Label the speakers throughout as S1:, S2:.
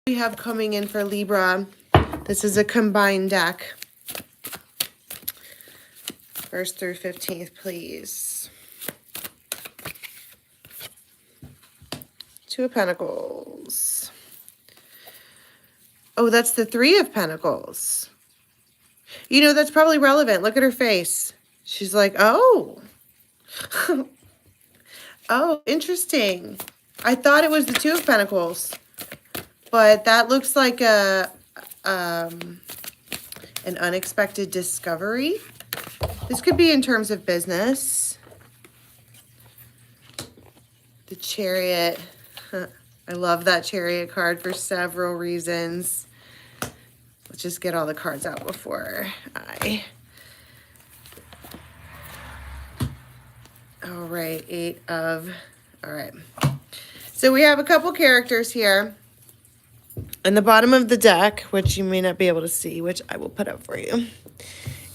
S1: We have coming in for Libra. This is a combined deck. 1st through 15th, please. 2 of Pentacles. Oh, that's the 3 of Pentacles. You know, that's probably relevant. Look at her face. She's like, oh. Oh, interesting. I thought it was the 2 of Pentacles. But that looks like an unexpected discovery. This could be in terms of business. The Chariot. I love that Chariot card for several reasons. Let's just get all the cards out before I... All right, 8 of... All right. So we have a couple characters here. And the bottom of the deck, which you may not be able to see, which I will put up for you,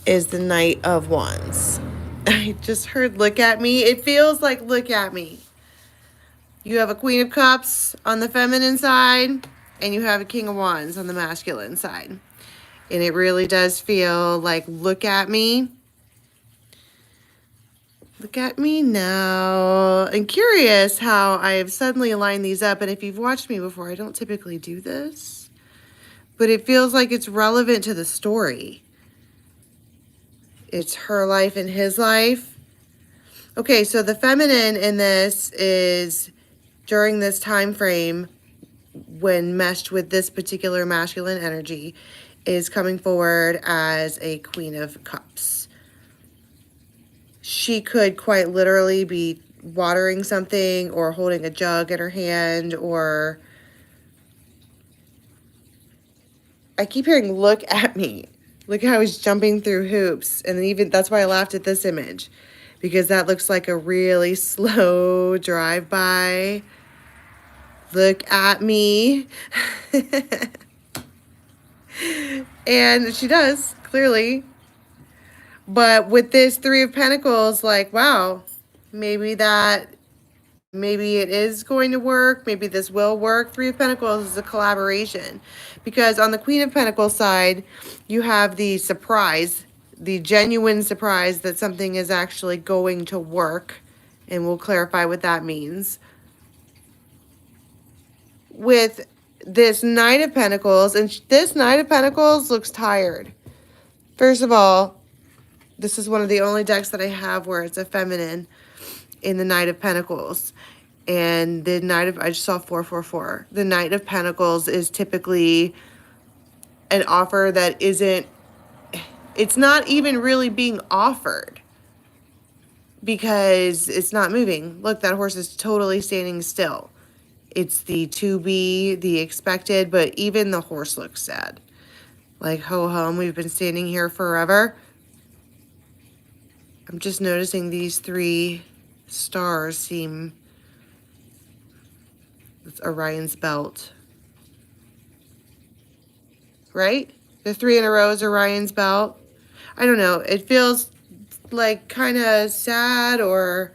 S1: is the Knight of Wands. I just heard look at me. It feels like look at me. You have a Queen of Cups on the feminine side, and you have a King of Wands on the masculine side. And it really does feel like look at me. Look at me now. I'm curious how I have suddenly aligned these up. And if you've watched me before, I don't typically do this. But it feels like it's relevant to the story. It's her life and his life. Okay, so the feminine in this is during this time frame when meshed with this particular masculine energy is coming forward as a Queen of Cups. She could quite literally be watering something or holding a jug in her hand, or I keep hearing look at me. Look how he's jumping through hoops. And even that's why I laughed at this image, because that looks like a really slow drive-by. Look at me. And she does, clearly. But with this 3 of Pentacles, like, wow, maybe it is going to work. Maybe this will work. 3 of Pentacles is a collaboration. Because on the Queen of Pentacles side, you have the surprise, the genuine surprise that something is actually going to work. And we'll clarify what that means. With this Knight of Pentacles, and this Knight of Pentacles looks tired. First of all, this is one of the only decks that I have where it's a feminine in the Knight of Pentacles. And the Knight of, I just saw 444. The Knight of Pentacles is typically an offer that isn't, it's not even really being offered because it's not moving. Look, that horse is totally standing still. It's the to be, the expected, but even the horse looks sad. Like, ho hum, we've been standing here forever. I'm just noticing these 3 stars seem... It's Orion's belt. Right? The 3 in a row is Orion's belt. I don't know. It feels like kind of sad, or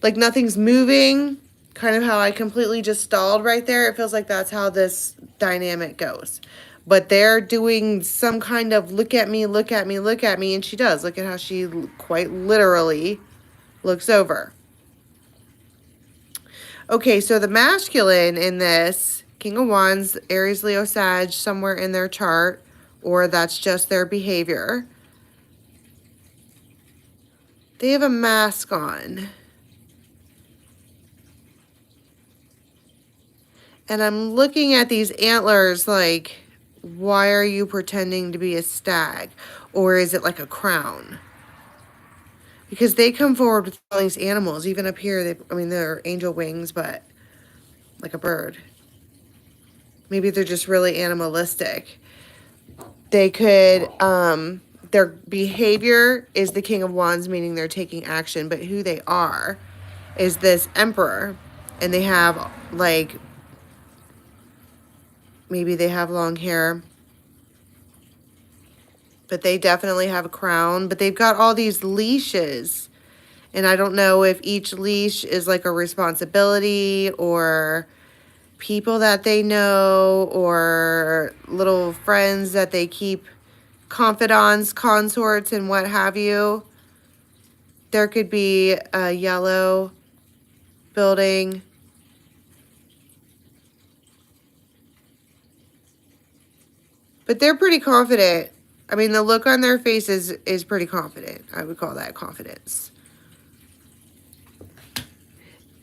S1: like nothing's moving. Kind of how I completely just stalled right there. It feels like that's how this dynamic goes. But they're doing some kind of look at me, look at me, look at me. And she does. Look at how she quite literally looks over. Okay, so the masculine in this, King of Wands, Aries, Leo, Sag, somewhere in their chart, or that's just their behavior. They have a mask on. And I'm looking at these antlers like, why are you pretending to be a stag? Or is it like a crown? Because they come forward with all these animals. Even up here, they're angel wings, but like a bird. Maybe they're just really animalistic. They could, their behavior is the King of Wands, meaning they're taking action. But who they are is this Emperor. And they have, like, maybe they have long hair. But they definitely have a crown. But they've got all these leashes. And I don't know if each leash is like a responsibility, or people that they know or little friends that they keep, confidants, consorts, and what have you. There could be a yellow building. But they're pretty confident. I mean, the look on their faces is pretty confident. I would call that confidence.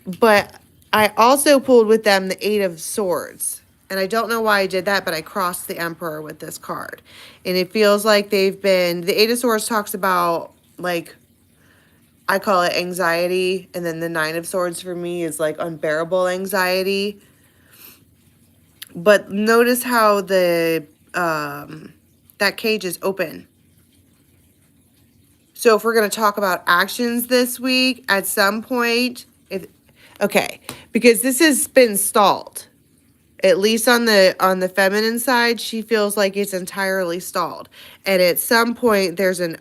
S1: But I also pulled with them the Eight of Swords. And I don't know why I did that, but I crossed the Emperor with this card. And it feels like they've been... The Eight of Swords talks about, like, I call it anxiety. And then the Nine of Swords for me is, like, unbearable anxiety. But notice how the... that cage is open. So if we're going to talk about actions this week, at some point... Okay, because this has been stalled. At least on the feminine side, she feels like it's entirely stalled. And at some point, there's an,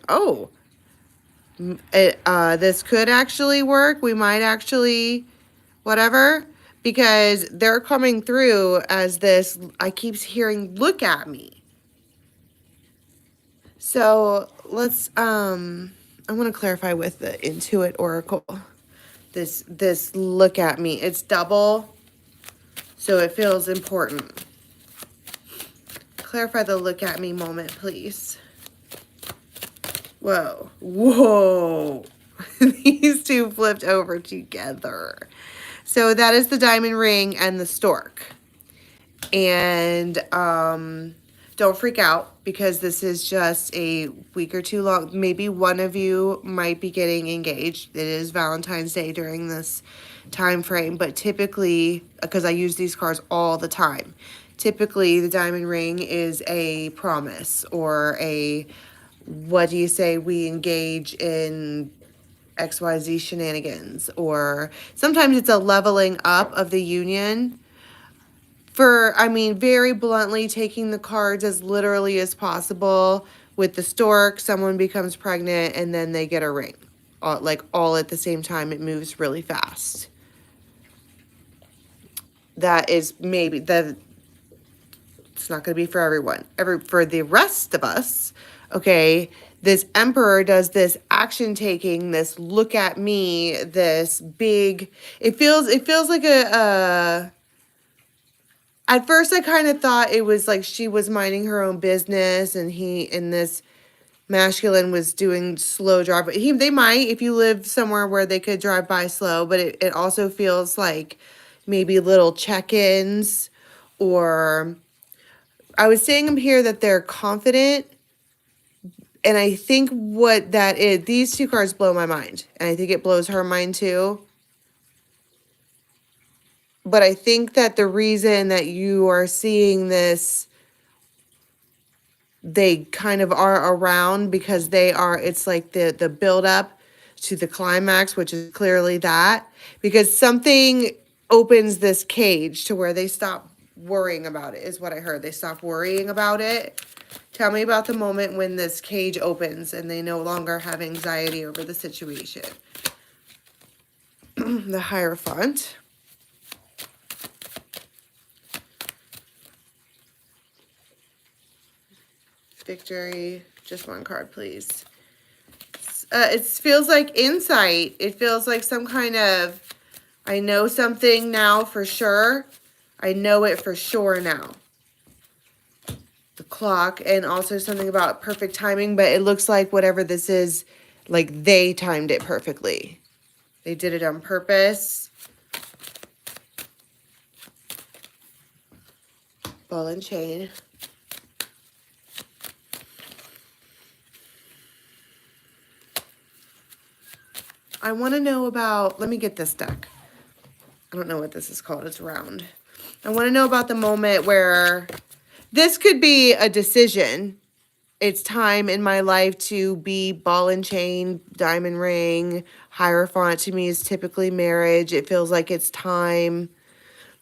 S1: this could actually work. We might actually, whatever. Because they're coming through as this, I keep hearing, look at me. So, let's, I want to clarify with the Intuit Oracle. This look at me. It's double, so it feels important. Clarify the look at me moment, please. Whoa. Whoa. These two flipped over together. So that is the diamond ring and the stork. And don't freak out, because this is just a week or two long. Maybe one of you might be getting engaged. It is Valentine's Day during this time frame, but typically, because I use these cards all the time, typically the diamond ring is a promise or a, what do you say, we engage in XYZ shenanigans, or sometimes it's a leveling up of the union. For, I mean, very bluntly, taking the cards as literally as possible. With the stork, someone becomes pregnant and then they get a ring. All at the same time. It moves really fast. That is maybe, it's not going to be for everyone. For the rest of us, okay, this Emperor does this action taking, this look at me, this big, it feels like at first, I kind of thought it was like she was minding her own business, and this masculine was doing slow drive. But they might, if you live somewhere where they could drive by slow, but it also feels like maybe little check-ins, or I was saying them here that they're confident, and I think what that is, these two cards blow my mind, and I think it blows her mind too. But I think that the reason that you are seeing this, they kind of are around because it's like the build up to the climax, which is clearly that. Because something opens this cage to where they stop worrying about it, is what I heard. They stop worrying about it. Tell me about the moment when this cage opens and they no longer have anxiety over the situation. The Hierophant. Victory, just one card, please. It feels like insight. It feels like some kind of, I know something now for sure. I know it for sure now. The clock, and also something about perfect timing, but it looks like whatever this is, like they timed it perfectly. They did it on purpose. Ball and chain. I want to know about, let me get this deck. I don't know what this is called. It's round. I want to know about the moment where this could be a decision. It's time in my life to be ball and chain, diamond ring. Hierophant to me is typically marriage. It feels like it's time.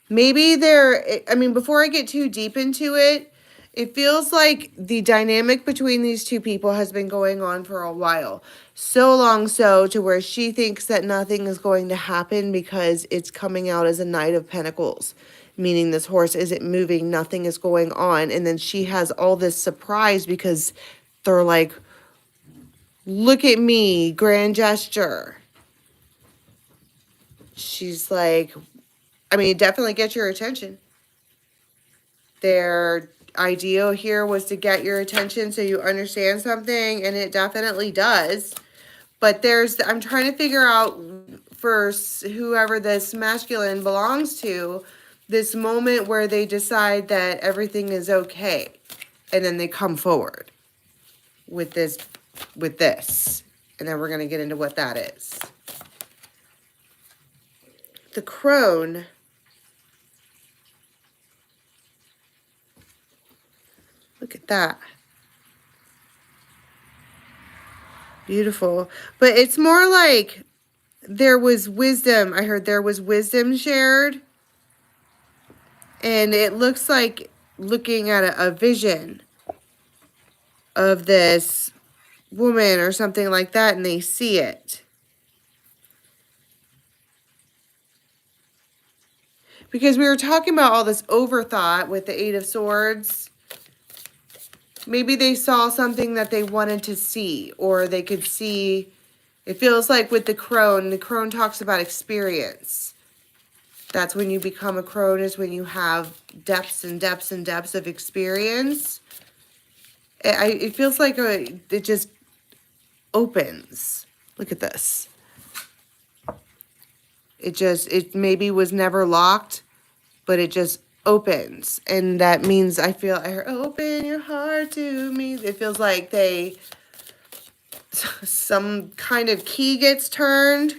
S1: Maybe before I get too deep into it, it feels like the dynamic between these two people has been going on for a while. So long so to where she thinks that nothing is going to happen because it's coming out as a Knight of Pentacles. meaning this horse isn't moving, nothing is going on. And then she has all this surprise because they're like, look at me, grand gesture. She's like, I mean, it definitely gets your attention. Their ideal here was to get your attention so you understand something, and it definitely does. But I'm trying to figure out for whoever this masculine belongs to, this moment where they decide that everything is okay. And then they come forward with this. And then we're going to get into what that is. The crone. Look at that. Beautiful. But it's more like there was wisdom. I heard there was wisdom shared. And it looks like looking at a vision of this woman or something like that, and they see it. Because we were talking about all this overthought with the Eight of Swords. Maybe they saw something that they wanted to see, or they could see. It feels like with the crone talks about experience. That's when you become a crone, is when you have depths and depths and depths of experience. It feels like it just opens. Look at this. It maybe was never locked, but it just opens. And that means I heard, open your heart to me. It feels like some kind of key gets turned.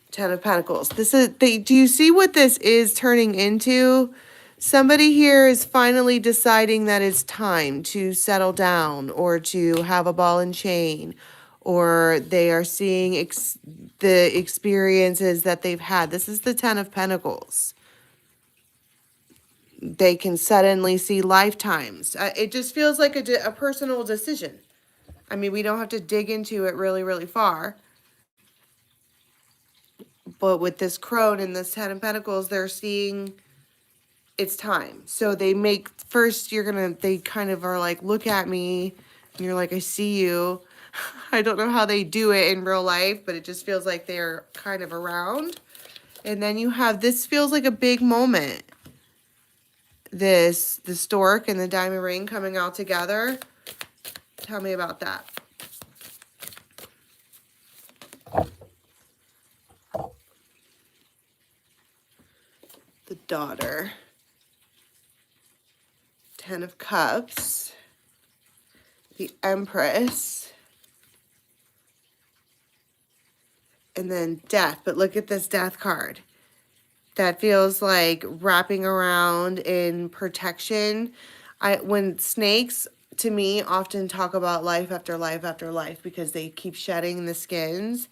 S1: Ten of Pentacles. Do you see what this is turning into? Somebody here is finally deciding that it's time to settle down or to have a ball and chain, or they are seeing the experiences that they've had. This is the Ten of Pentacles. They can suddenly see lifetimes. It just feels like a personal decision. I mean, we don't have to dig into it really, really far. But with this crone and this Ten of Pentacles, they're seeing it's time. So they they kind of are like, look at me. And you're like, I see you. I don't know how they do it in real life, but it just feels like they're kind of around. And then you have, this feels like a big moment. The stork and the diamond ring coming out together. Tell me about that. The daughter. Ten of Cups. The Empress. And then Death. But look at this Death card. That feels like wrapping around in protection. When snakes, to me, often talk about life after life after life because they keep shedding the skins.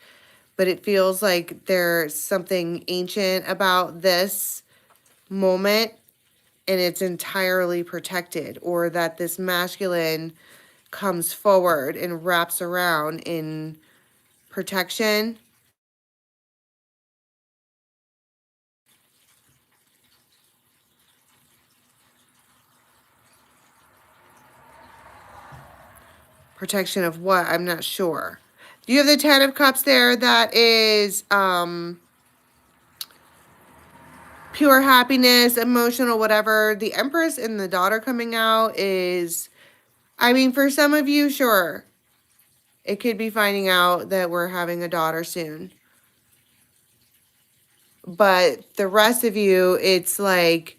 S1: But it feels like there's something ancient about this moment, and it's entirely protected, or that this masculine comes forward and wraps around in protection. Protection of what? I'm not sure. You have the Ten of Cups there. That is pure happiness, emotional, whatever. The Empress and the daughter coming out is, I mean, for some of you, sure. It could be finding out that we're having a daughter soon. But the rest of you, it's like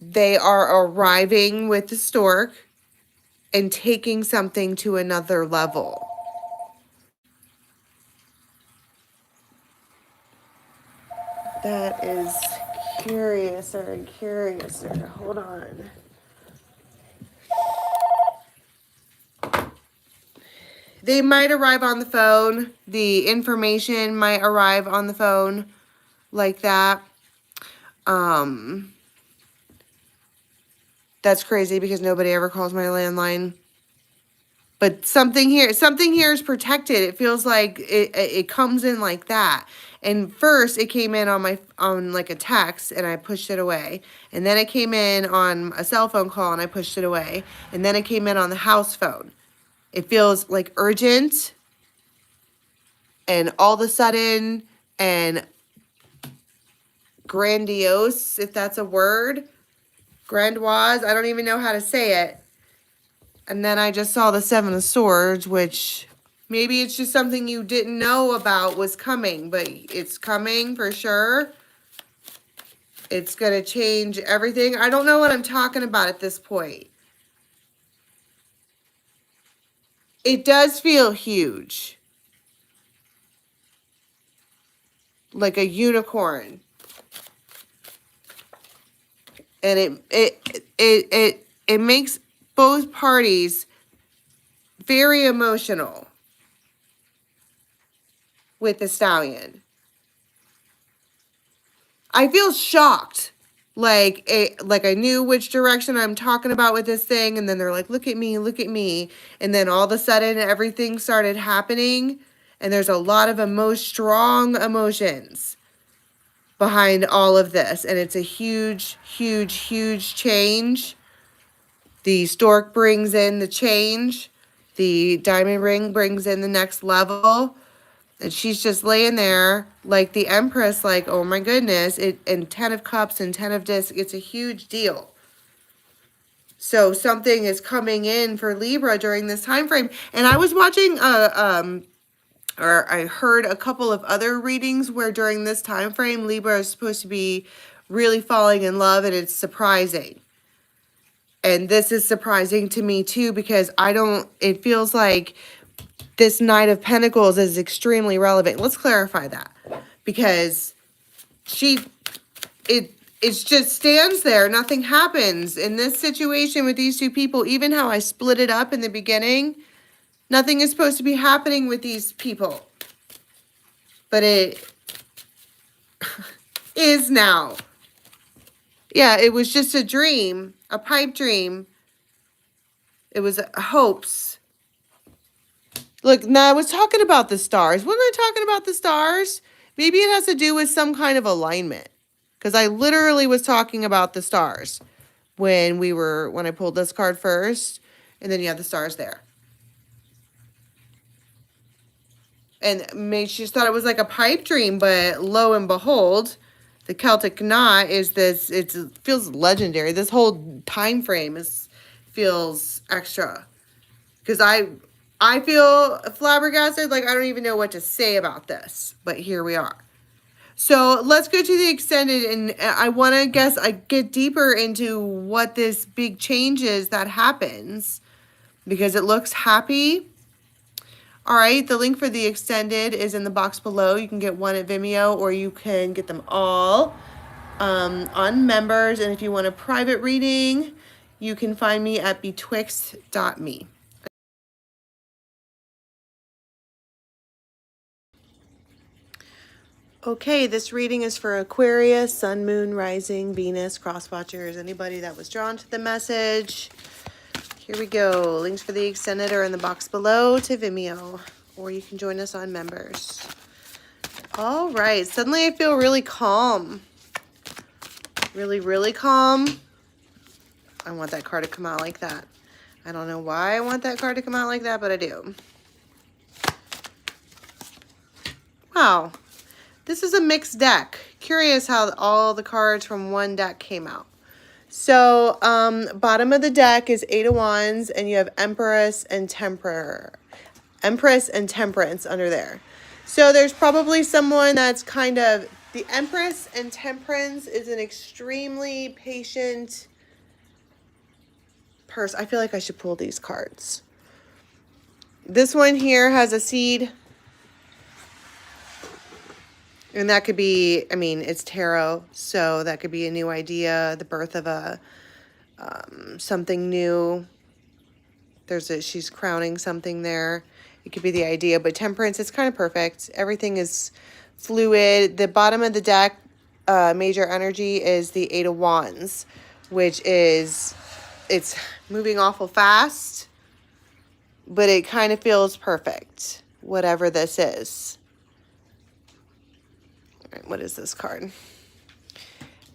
S1: they are arriving with the stork and taking something to another level. That is curiouser and curiouser. Hold on. They might arrive on the phone. The information might arrive on the phone like that. That's crazy because nobody ever calls my landline. But something here is protected. It feels like it comes in like that. And first it came in on like a text and I pushed it away. And then it came in on a cell phone call and I pushed it away. And then it came in on the house phone. It feels like urgent and all of a sudden and grandiose, if that's a word. Grandoise, I don't even know how to say it. And then I just saw the Seven of Swords, which maybe it's just something you didn't know about was coming, but it's coming for sure. It's going to change everything. I don't know what I'm talking about at this point. It does feel huge. Like a unicorn. And it makes both parties very emotional with the stallion. I feel shocked. Like I knew which direction I'm talking about with this thing, and then they're like, look at me, look at me. And then all of a sudden everything started happening, and there's a lot of strong emotions behind all of this. And it's a huge, huge, huge change. The stork brings in the change. The diamond ring brings in the next level. And she's just laying there like the Empress, like, oh my goodness. And 10 of Cups and 10 of Discs, it's a huge deal. So something is coming in for Libra during this time frame. And I was watching, or I heard a couple of other readings where during this time frame, Libra is supposed to be really falling in love, and it's surprising. And this is surprising to me too, because it feels like this Knight of Pentacles is extremely relevant. Let's clarify that, because it just stands there. Nothing happens in this situation with these two people. Even how I split it up in the beginning, nothing is supposed to be happening with these people, but it is now. Yeah, it was just a dream, a pipe dream. It was hopes. Look, now I was talking about the stars. Wasn't I talking about the stars? Maybe it has to do with some kind of alignment. Because I literally was talking about the stars when I pulled this card first. And then you have the stars there. And maybe she just thought it was like a pipe dream, but lo and behold, the Celtic knot is this. It feels legendary. This whole time frame feels extra, because I feel flabbergasted. Like I don't even know what to say about this, but here we are. So let's go to the extended, and I want to I get deeper into what this big change is that happens, because it looks happy. All right, the link for the extended is in the box below. You can get one at Vimeo, or you can get them all on members. And if you want a private reading, you can find me at betwixt.me. Okay, this reading is for Aquarius, Sun, Moon, Rising, Venus, cross-watchers, anybody that was drawn to the message. Here we go. Links for the extended are in the box below to Vimeo, or you can join us on members. All right. Suddenly I feel really calm. Really, really calm. I want that card to come out like that. I don't know why I want that card to come out like that, but I do. Wow. This is a mixed deck. Curious how all the cards from one deck came out. So, bottom of the deck is 8 of Wands, and you have Empress and Temperance under there. So there's probably someone that's kind of, the Empress and Temperance is an extremely patient person. I feel like I should pull these cards. This one here has a seed. And that could be, I mean, it's tarot, so that could be a new idea, the birth of a something new. She's crowning something there. It could be the idea, but Temperance, it's kind of perfect. Everything is fluid. The bottom of the deck, major energy, is the 8 of Wands, which is, it's moving awful fast. but it kind of feels perfect, whatever this is. All right, what is this card?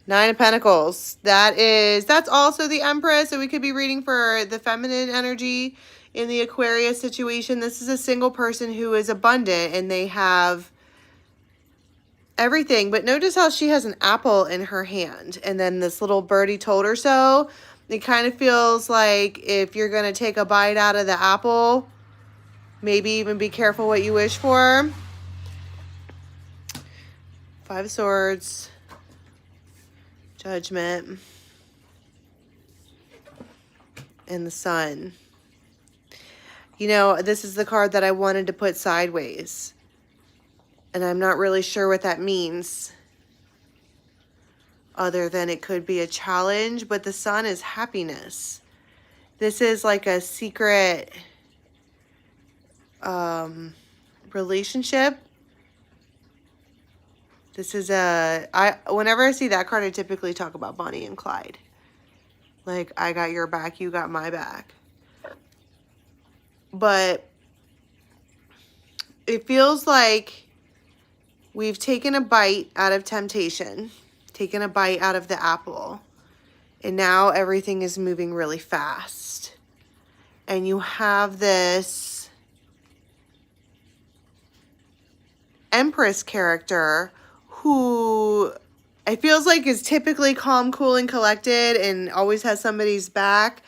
S1: Nine of Pentacles. That's also the Empress. So we could be reading for the feminine energy in the Aquarius situation. This is a single person who is abundant and they have everything. But notice how she has an apple in her hand. And then this little birdie told her so. It kind of feels like if you're going to take a bite out of the apple, maybe even be careful what you wish for. Five of Swords. Judgment. And the Sun. You know, this is the card that I wanted to put sideways. And I'm not really sure what that means. Other than it could be a challenge. But the Sun is happiness. This is like a secret relationship. This is whenever I see that card, I typically talk about Bonnie and Clyde. Like, I got your back, you got my back. But it feels like we've taken a bite out of temptation, taken a bite out of the apple, and now everything is moving really fast. And you have this Empress character who it feels like is typically calm, cool, and collected and always has somebody's back,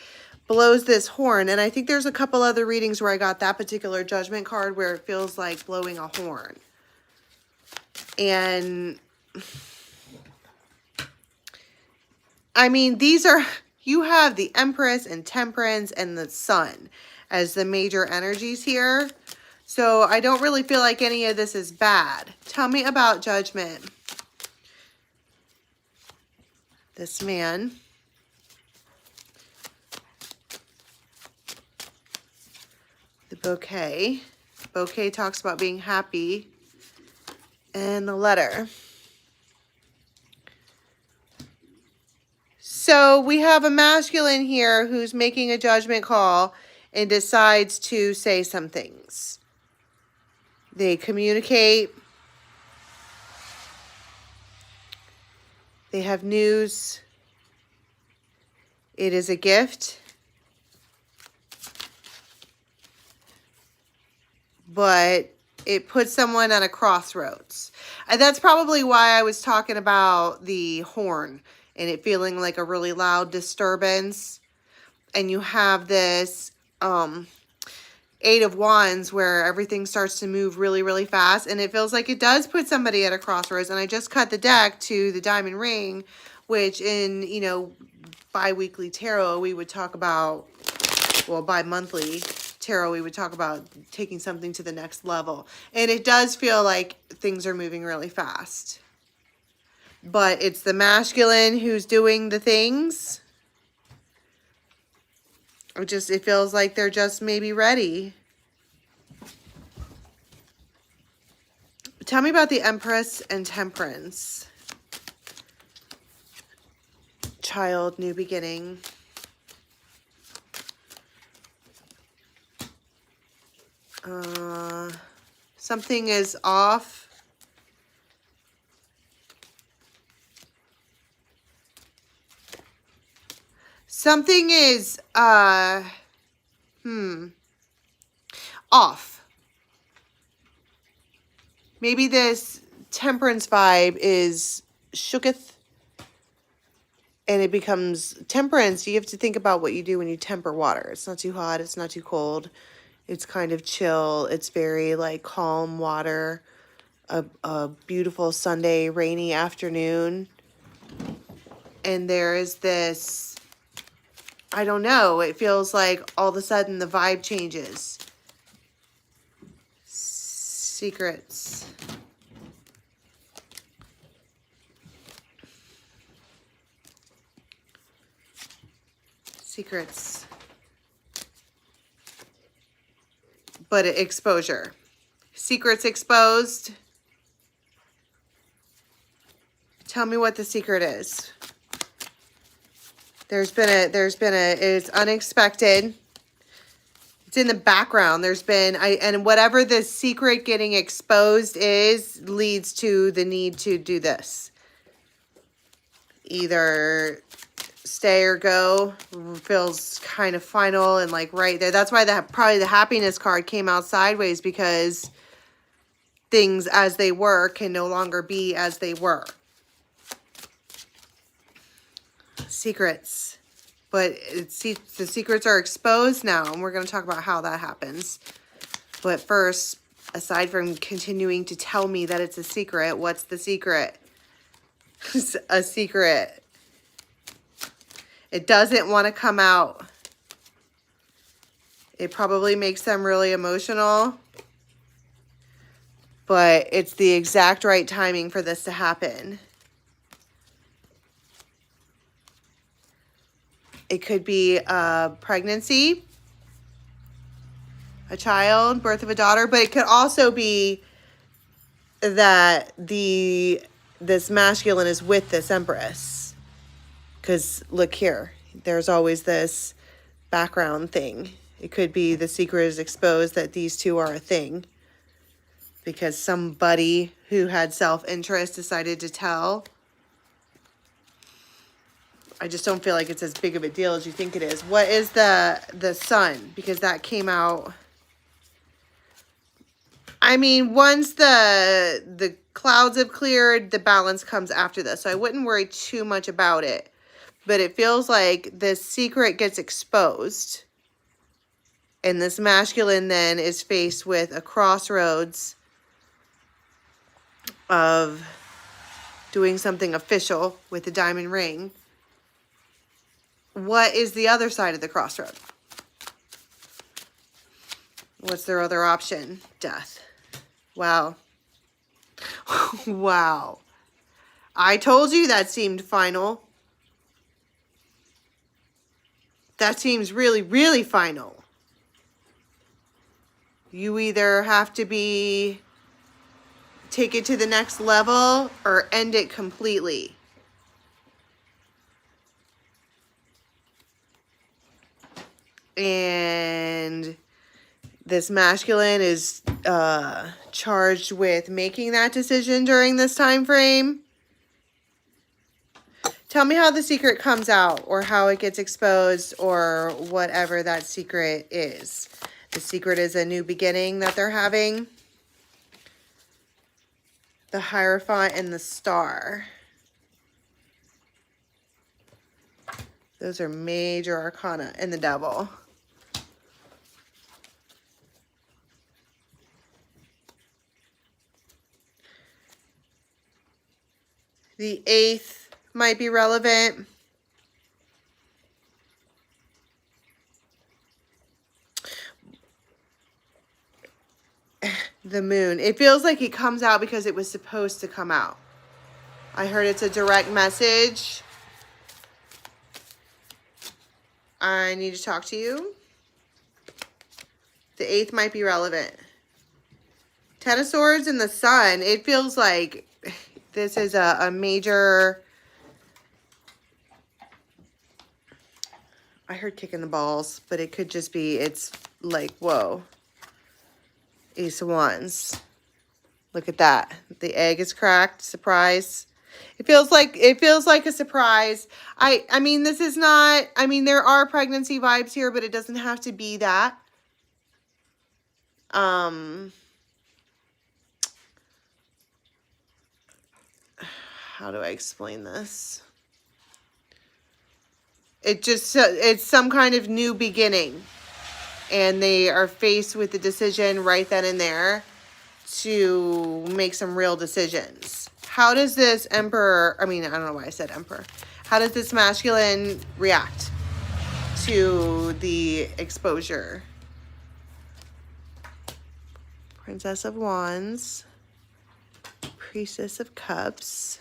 S1: blows this horn. And I think there's a couple other readings where I got that particular Judgment card where it feels like blowing a horn. And I mean, you have the Empress and Temperance and the Sun as the major energies here. So I don't really feel like any of this is bad. Tell me about Judgment. This man. The Bouquet. Bouquet talks about being happy. And the Letter. So we have a masculine here who's making a judgment call and decides to say some things. They communicate. They have news. It is a gift. But it puts someone at a crossroads. And that's probably why I was talking about the horn and it feeling like a really loud disturbance. And you have this Eight of Wands where everything starts to move really, really fast. And it feels like it does put somebody at a crossroads. And I just cut the deck to the Diamond Ring, which in, you know, bi-weekly tarot, we would talk about, well, bi-monthly tarot, we would talk about taking something to the next level. And it does feel like things are moving really fast. But it's the masculine who's doing the things. It feels like they're just maybe ready. Tell me about the Empress and Temperance. Child, new beginning. Something is off. Something is, off. Maybe this Temperance vibe is shooketh and it becomes Temperance. You have to think about what you do when you temper water. It's not too hot. It's not too cold. It's kind of chill. It's very like calm water. A beautiful Sunday rainy afternoon. And there is this, I don't know, it feels like all of a sudden the vibe changes. Secrets. Secrets. But exposure. Secrets exposed. Tell me what the secret is. It's unexpected. It's in the background. There's been, and whatever the secret getting exposed is, leads to the need to do this. Either stay or go. Feels kind of final and like right there. That's why probably the happiness card came out sideways, because things as they were can no longer be as they were. Secrets. But the secrets are exposed now, and we're going to talk about how that happens. But first, aside from continuing to tell me that it's a secret, what's the secret? It's a secret. It doesn't want to come out. It probably makes them really emotional. But it's the exact right timing for this to happen. It could be a pregnancy, a child, birth of a daughter, but it could also be that this masculine is with this empress. Because look here, there's always this background thing. It could be the secret is exposed that these two are a thing. Because somebody who had self-interest decided to tell. I just don't feel like it's as big of a deal as you think it is. What is the sun? Because that came out. I mean, once the clouds have cleared, the balance comes after this. So I wouldn't worry too much about it. But it feels like this secret gets exposed. And this masculine then is faced with a crossroads of doing something official with the diamond ring. What is the other side of the crossroad? What's their other option? Death. Wow. Wow. I told you that seemed final. That seems really, really final. You either have to take it to the next level or end it completely. And this masculine is charged with making that decision during this time frame. Tell me how the secret comes out, or how it gets exposed, or whatever that secret is. The secret is a new beginning that they're having. The Hierophant and the Star. Those are major arcana. And the Devil. The 8th might be relevant. The Moon. It feels like it comes out because it was supposed to come out. I heard it's a direct message. I need to talk to you. The 8th might be relevant. 10 of Swords and the Sun. It feels like this is a major... I heard kicking the balls, but it could just be, it's like, whoa. Ace of Wands. Look at that. The egg is cracked. Surprise. It feels like a surprise. I mean, this is not, I mean, there are pregnancy vibes here, but it doesn't have to be that. How do I explain this? It's some kind of new beginning. And they are faced with the decision right then and there to make some real decisions. How does this Emperor, I mean, I don't know why I said Emperor. How does this masculine react to the exposure? Princess of Wands. Priestess of Cups.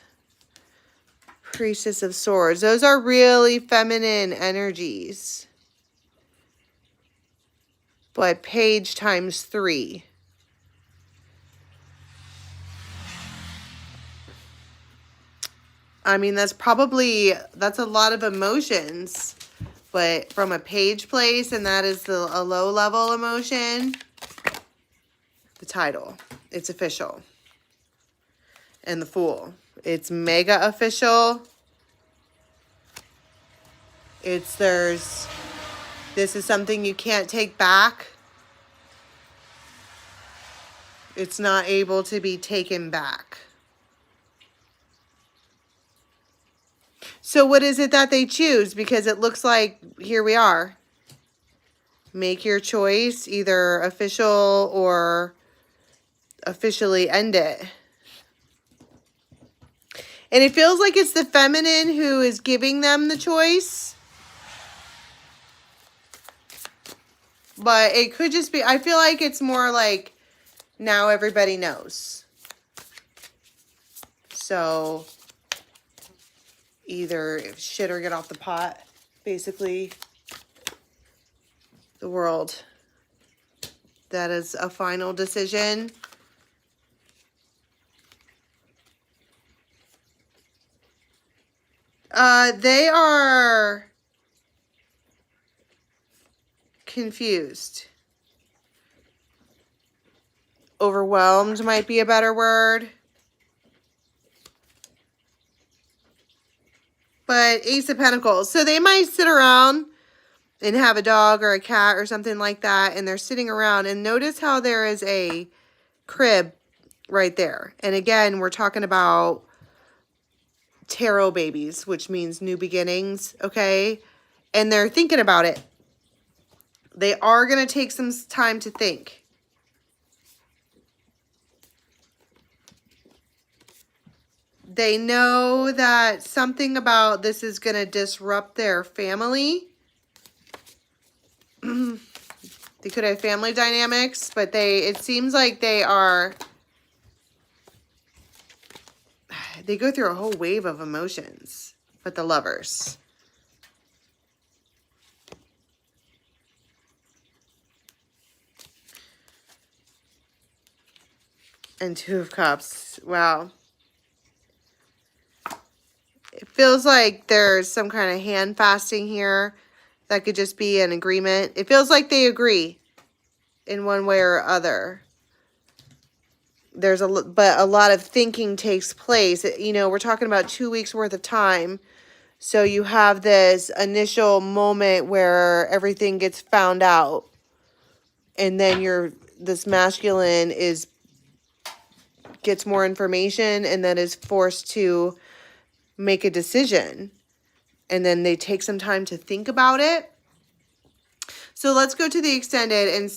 S1: Priestess of Swords. Those are really feminine energies. But Page times 3. I mean, that's a lot of emotions But from a page place, and that is a low level emotion, the title, it's official. And the Fool, it's mega official. This is something you can't take back. It's not able to be taken back. So what is it that they choose? Because it looks like, here we are. Make your choice, either official or officially end it. And it feels like it's the feminine who is giving them the choice. But it could just be, I feel like it's more like now everybody knows. So either shit or get off the pot, basically. The World. That is a final decision. They are confused. Overwhelmed might be a better word. But Ace of Pentacles. So they might sit around and have a dog or a cat or something like that. And they're sitting around. And notice how there is a crib right there. And again, we're talking about tarot babies, which means new beginnings. Okay. And they're thinking about it. They are going to take some time to think. They know that something about this is going to disrupt their family. They could have family dynamics, but it seems like they go through a whole wave of emotions with the Lovers. And Two of Cups. Wow. It feels like there's some kind of hand fasting here. That could just be an agreement. It feels like they agree in one way or other. But a lot of thinking takes place. You know, we're talking about 2 weeks worth of time. So you have this initial moment where everything gets found out. And then this masculine gets more information and then is forced to make a decision. And then they take some time to think about it. So let's go to the extended and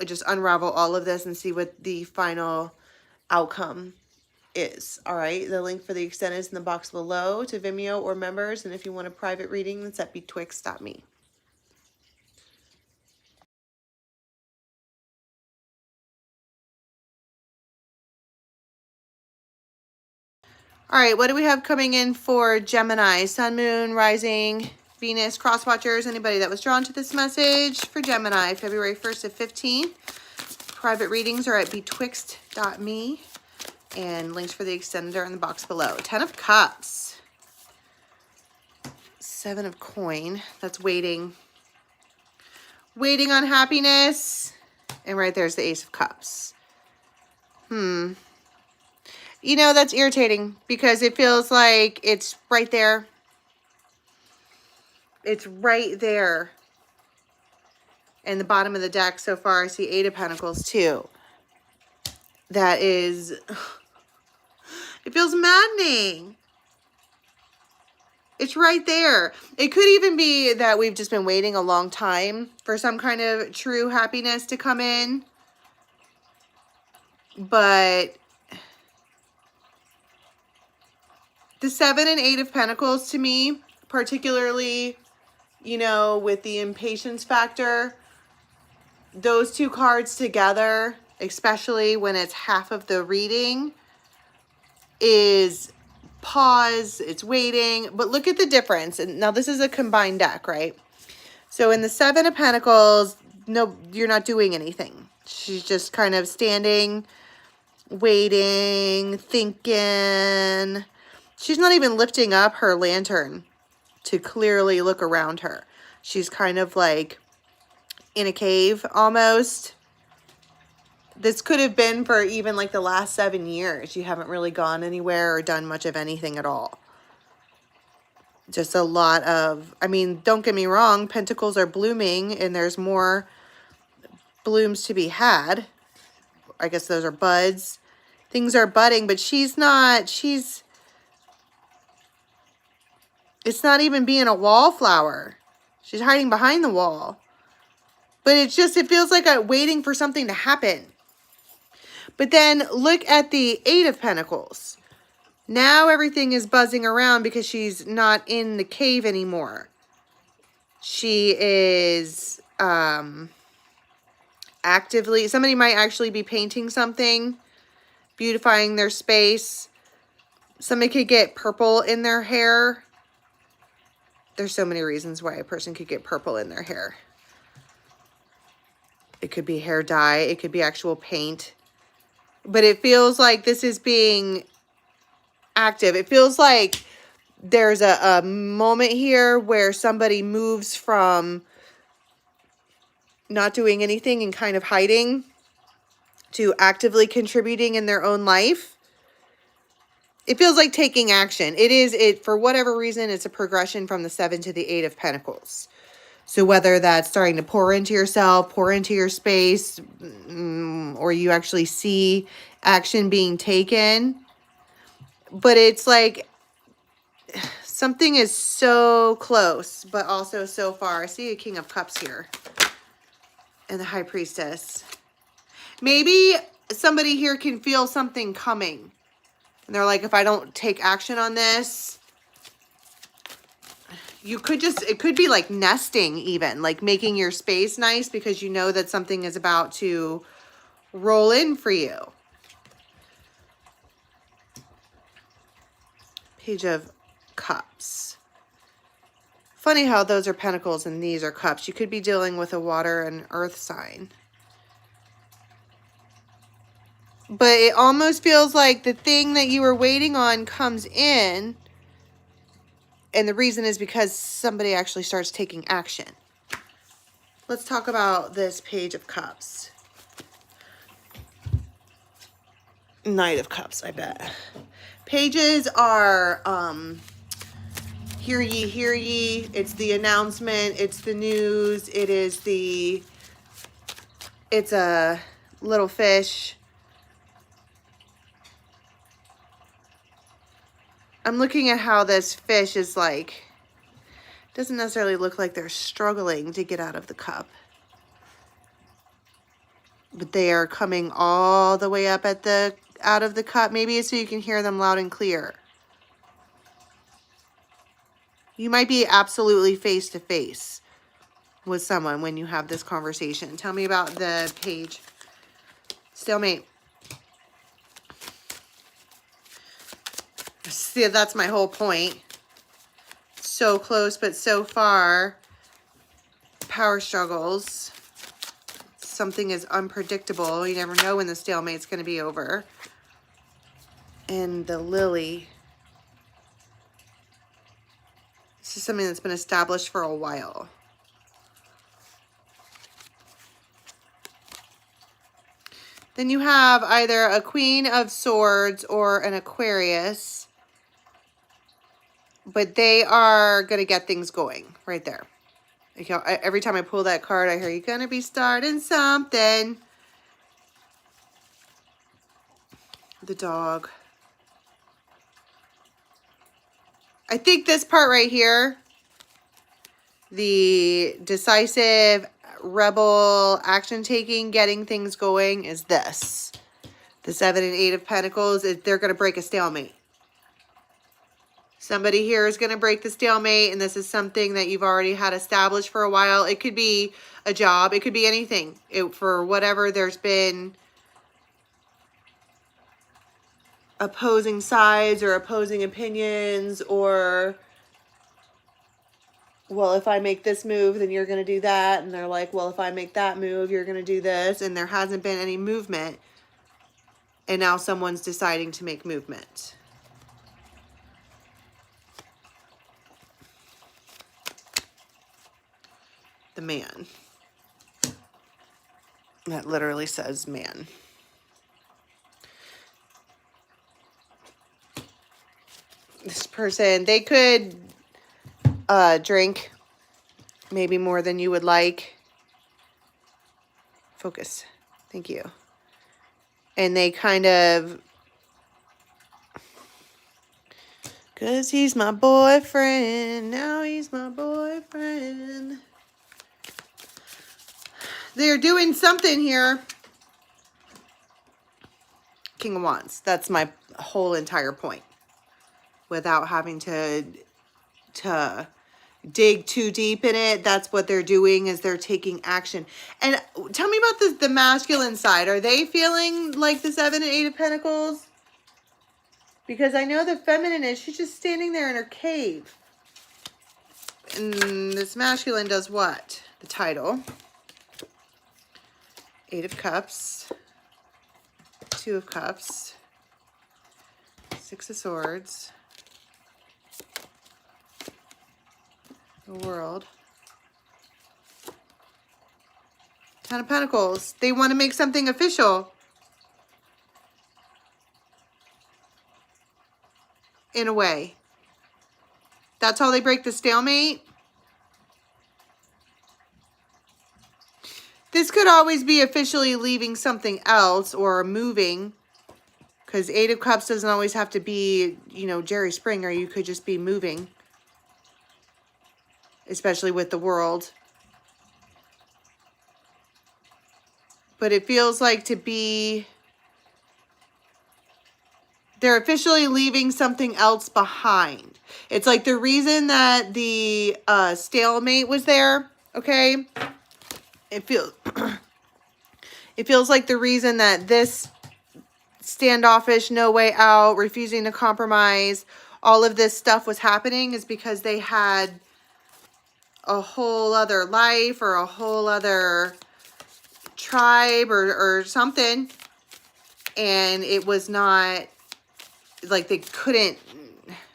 S1: just unravel all of this and see what the final outcome is. All right. The link for the extended is in the box below to Vimeo or members. And if you want a private reading, that's at betwixt.me. All right, what do we have coming in for Gemini? Sun, Moon, Rising, Venus, Cross Watchers. Anybody that was drawn to this message for Gemini, February 1st to 15th. Private readings are at betwixt.me. And links for the extended are in the box below. 10 of Cups. 7 of Coin. That's waiting. Waiting on happiness. And right there's the Ace of Cups. You know, that's irritating because it feels like it's right there. It's right there. And the bottom of the deck so far, I see 8 of Pentacles too. That is, it feels maddening. It's right there. It could even be that we've just been waiting a long time for some kind of true happiness to come in. But the 7 and 8 of Pentacles to me, particularly, you know, with the impatience factor, those two cards together, especially when it's half of the reading, is pause, it's waiting. But look at the difference. And now this is a combined deck, right? So in the 7 of Pentacles, no, you're not doing anything. She's just kind of standing, waiting, thinking. She's not even lifting up her lantern. to clearly look around her. She's kind of like in a cave almost. This could have been for even like the last 7 years. You haven't really gone anywhere or done much of anything at all. Just a lot of, I mean, don't get me wrong, pentacles are blooming and there's more blooms to be had. I guess those are buds. Things are budding, but she's not, it's not even being a wallflower. She's hiding behind the wall. But it's just, it feels like I'm waiting for something to happen. But then look at the Eight of Pentacles. Now everything is buzzing around because she's not in the cave anymore. She is actively, somebody might actually be painting something, beautifying their space. Somebody could get purple in their hair. There's so many reasons why a person could get purple in their hair. It could be hair dye. It could be actual paint. But it feels like this is being active. It feels like there's a moment here where somebody moves from not doing anything and kind of hiding to actively contributing in their own life. It feels like taking action. For whatever reason, it's a progression from the 7 to the 8 of Pentacles. So whether that's starting to pour into yourself, pour into your space, or you actually see action being taken. But it's like something is so close, but also so far. I see a King of Cups here and the High Priestess. Maybe somebody here can feel something coming. And they're like, if I don't take action on this, you could just, it could be like nesting even, like making your space nice because you know that something is about to roll in for you. Page of Cups. Funny how those are pentacles and these are cups. You could be dealing with a water and earth sign. But it almost feels like the thing that you were waiting on comes in. And the reason is because somebody actually starts taking action. Let's talk about this Page of Cups. Knight of Cups, I bet. Pages are, hear ye, hear ye. It's the announcement. It's the news. It's a little fish. I'm looking at how this fish is like, doesn't necessarily look like they're struggling to get out of the cup. But they are coming all the way up out of the cup. Maybe it's so you can hear them loud and clear. You might be absolutely face to face with someone when you have this conversation. Tell me about the page. Stalemate. See, that's my whole point. So close, but so far. Power struggles. Something is unpredictable. You never know when the stalemate's going to be over. And the lily. This is something that's been established for a while. Then you have either a Queen of Swords or an Aquarius. But they are going to get things going right there. Like, you know, every time I pull that card, I hear you're going to be starting something. The dog. I think this part right here, the decisive, rebel, action taking, getting things going is this. The 7 and 8 of Pentacles, they're going to break a stalemate. Somebody here is going to break the stalemate, and this is something that you've already had established for a while. It could be a job. It could be anything. For whatever, there's been opposing sides or opposing opinions, or, well, if I make this move, then you're going to do that. And they're like, well, if I make that move, you're going to do this. And there hasn't been any movement. And now someone's deciding to make movement. the man. That literally says man. This person, they could drink maybe more than you would like. Focus. Thank you. And they kind of, because he's my boyfriend, now he's my boyfriend. They're doing something here. King of Wands. That's my whole entire point. Without having to dig too deep in it, that's what they're doing, is they're taking action. And tell me about the masculine side. Are they feeling like the 7 and 8 of Pentacles? Because I know the feminine is, she's just standing there in her cave. And this masculine does what? The title. 8 of Cups. 2 of Cups. 6 of Swords. The World. 10 of Pentacles. They want to make something official. In a way. That's how they break the stalemate. This could always be officially leaving something else or moving. Because 8 of Cups doesn't always have to be, you know, Jerry Springer. You could just be moving. Especially with the World. But it feels like to be, they're officially leaving something else behind. It's like the reason that the stalemate was there, okay? It feels like the reason that this standoffish, no way out, refusing to compromise, all of this stuff was happening is because they had a whole other life or a whole other tribe or something, and it was not like they couldn't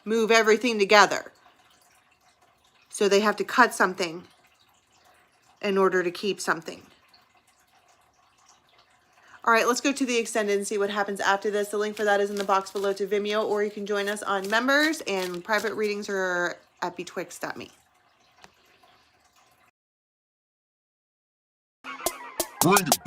S1: move everything together, so they have to cut something in order to keep something. All right, let's go to the extended and see what happens after this. The link for that is in the box below to Vimeo, or you can join us on members, and private readings are at betwixt.me.
S2: Bring it.